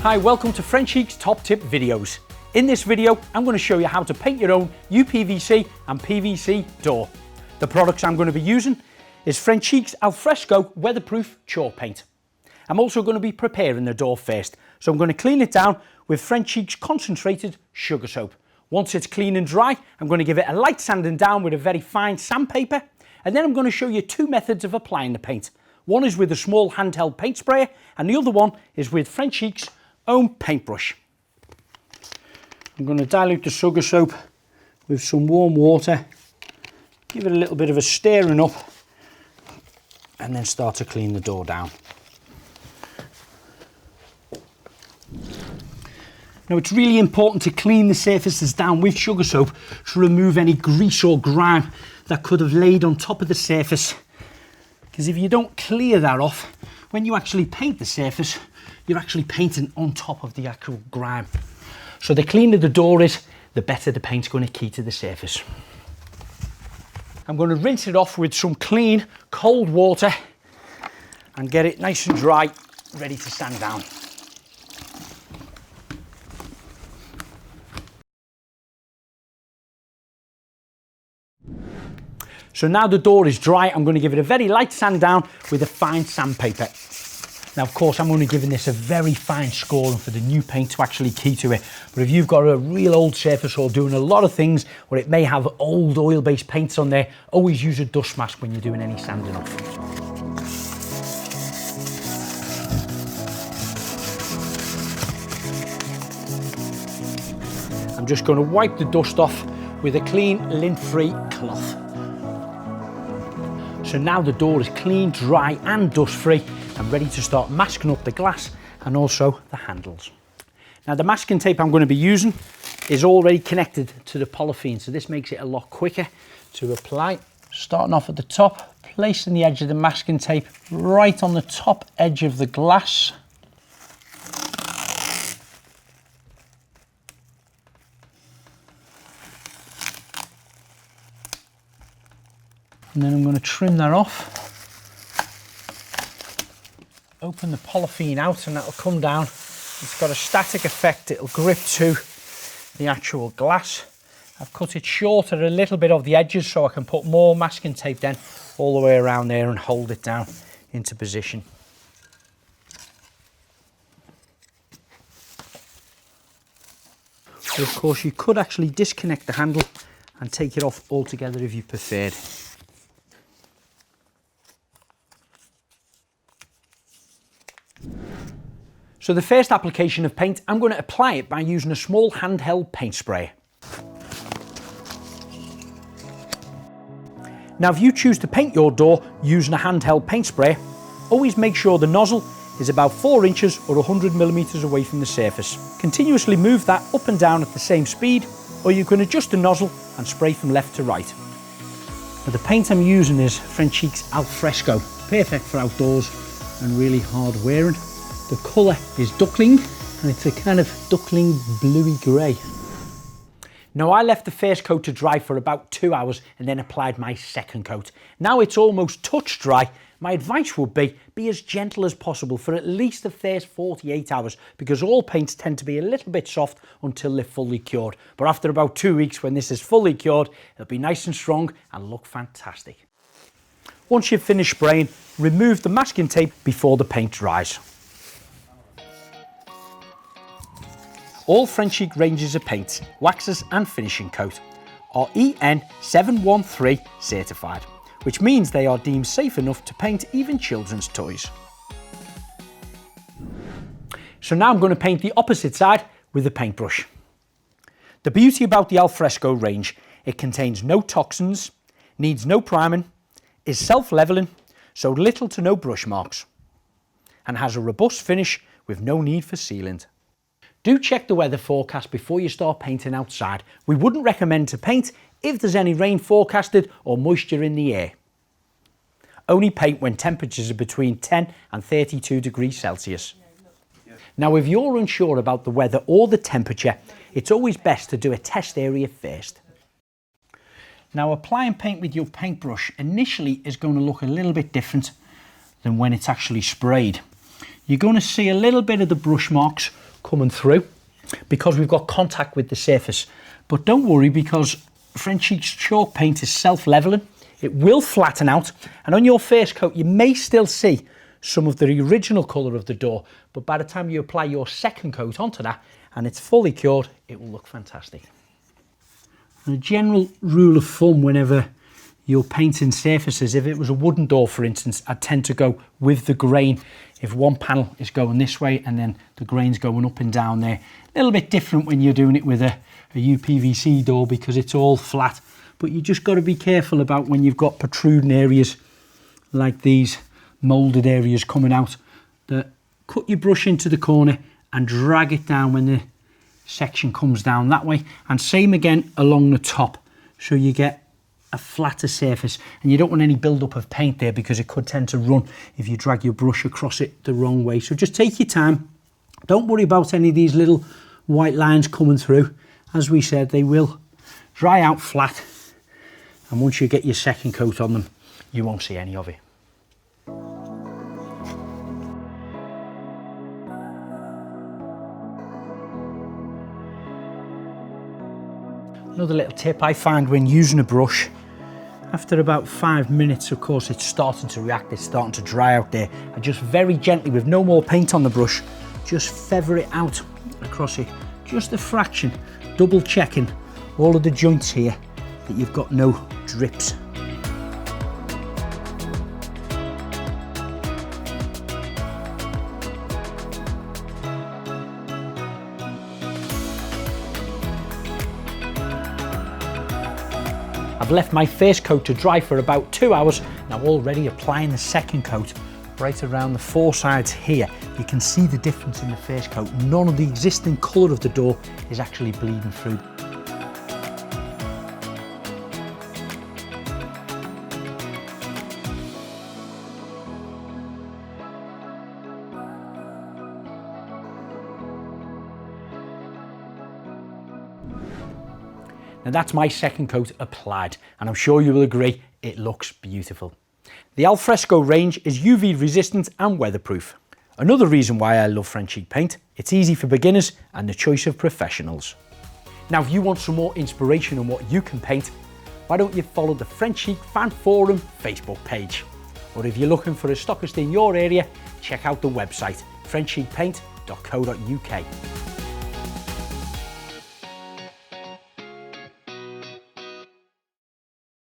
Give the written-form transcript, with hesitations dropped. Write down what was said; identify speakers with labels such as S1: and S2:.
S1: Hi, welcome to Frenchic's Top Tip Videos. In this video, I'm going to show you how to paint your own UPVc and PVC door. The products I'm going to be using is Frenchic's Alfresco weatherproof chalk paint. I'm also going to be preparing the door first, so I'm going to clean it down with Frenchic's concentrated sugar soap. Once it's clean and dry, I'm going to give it a light sanding down with a very fine sandpaper, and then I'm going to show you two methods of applying the paint. One is with a small handheld paint sprayer, and the other one is with Frenchic's own paintbrush. I'm going to dilute the sugar soap with some warm water, give it a little bit of a stirring up, and then start to clean the door down. Now, it's really important to clean the surfaces down with sugar soap to remove any grease or grime that could have laid on top of the surface. Because if you don't clear that off, when you actually paint the surface, you're actually painting on top of the actual grime. So the cleaner the door is, the better the paint's going to key to the surface. I'm going to rinse it off with some clean, cold water and get it nice and dry, ready to sand down. So now the door is dry, I'm going to give it a very light sand down with a fine sandpaper. Now, of course, I'm only giving this a very fine scoring for the new paint to actually key to it. But if you've got a real old surface or doing a lot of things where it may have old oil-based paints on there, always use a dust mask when you're doing any sanding off. I'm just going to wipe the dust off with a clean, lint-free cloth. So now the door is clean, dry and dust-free and ready to start masking up the glass and also the handles. Now, the masking tape I'm going to be using is already connected to the polythene, so this makes it a lot quicker to apply. Starting off at the top, placing the edge of the masking tape right on the top edge of the glass. And then I'm going to trim that off, open the polythene out, and that'll come down. It's got a static effect, it'll grip to the actual glass. I've cut it shorter a little bit of the edges so I can put more masking tape then all the way around there and hold it down into position. But of course, you could actually disconnect the handle and take it off altogether if you preferred. So the first application of paint, I'm going to apply it by using a small handheld paint sprayer. Now, if you choose to paint your door using a handheld paint sprayer, always make sure the nozzle is about 4 inches or 100 millimeters away from the surface. Continuously move that up and down at the same speed, or you can adjust the nozzle and spray from left to right. Now, the paint I'm using is Frenchic's Alfresco, perfect for outdoors and really hard wearing. The colour is duckling, and it's a kind of duckling bluey grey. Now, I left the first coat to dry for about 2 hours and then applied my second coat. Now it's almost touch dry. My advice would be as gentle as possible for at least the first 48 hours, because all paints tend to be a little bit soft until they're fully cured. But after about 2 weeks, when this is fully cured, it'll be nice and strong and look fantastic. Once you've finished spraying, remove the masking tape before the paint dries. All Frenchic ranges of paints, waxes and finishing coat are EN 713 certified, which means they are deemed safe enough to paint even children's toys. So now I'm going to paint the opposite side with a paintbrush. The beauty about the Alfresco range, it contains no toxins, needs no priming, is self-leveling, so little to no brush marks, and has a robust finish with no need for sealant. Do check the weather forecast before you start painting outside. We wouldn't recommend to paint if there's any rain forecasted or moisture in the air. Only paint when temperatures are between 10 and 32 degrees Celsius. Now, if you're unsure about the weather or the temperature, it's always best to do a test area first. Now, applying paint with your paintbrush initially is going to look a little bit different than when it's actually sprayed. You're going to see a little bit of the brush marks coming through because we've got contact with the surface. But don't worry, because Frenchic's chalk paint is self-leveling. It will flatten out, and on your first coat you may still see some of the original colour of the door, but by the time you apply your second coat onto that and it's fully cured, it will look fantastic. And a general rule of thumb whenever you're painting surfaces, if it was a wooden door for instance, I'd tend to go with the grain. If one panel is going this way and then the grain's going up and down there, a little bit different when you're doing it with a UPVc door because it's all flat. But you just got to be careful about when you've got protruding areas like these moulded areas coming out, that cut your brush into the corner and drag it down when the section comes down that way, and same again along the top, so you get a flatter surface. And you don't want any build up of paint there because it could tend to run if you drag your brush across it the wrong way. So just take your time, don't worry about any of these little white lines coming through. As we said, they will dry out flat, and once you get your second coat on them you won't see any of it. Another little tip I find when using a brush, after about 5 minutes, of course, it's starting to react, it's starting to dry out there. I just very gently, with no more paint on the brush, just feather it out across it, just a fraction, double checking all of the joints here that you've got no drips. I've left my first coat to dry for about 2 hours. Now already applying the second coat right around the four sides here. You can see the difference in the first coat. None of the existing colour of the door is actually bleeding through. Now that's my second coat applied, and I'm sure you will agree it looks beautiful. The Alfresco range is UV resistant and weatherproof. Another reason why I love Frenchic paint, it's easy for beginners and the choice of professionals. Now if you want some more inspiration on what you can paint, why don't you follow the Frenchic Fan Forum Facebook page? Or if you're looking for a stockist in your area, check out the website frenchicpaint.co.uk.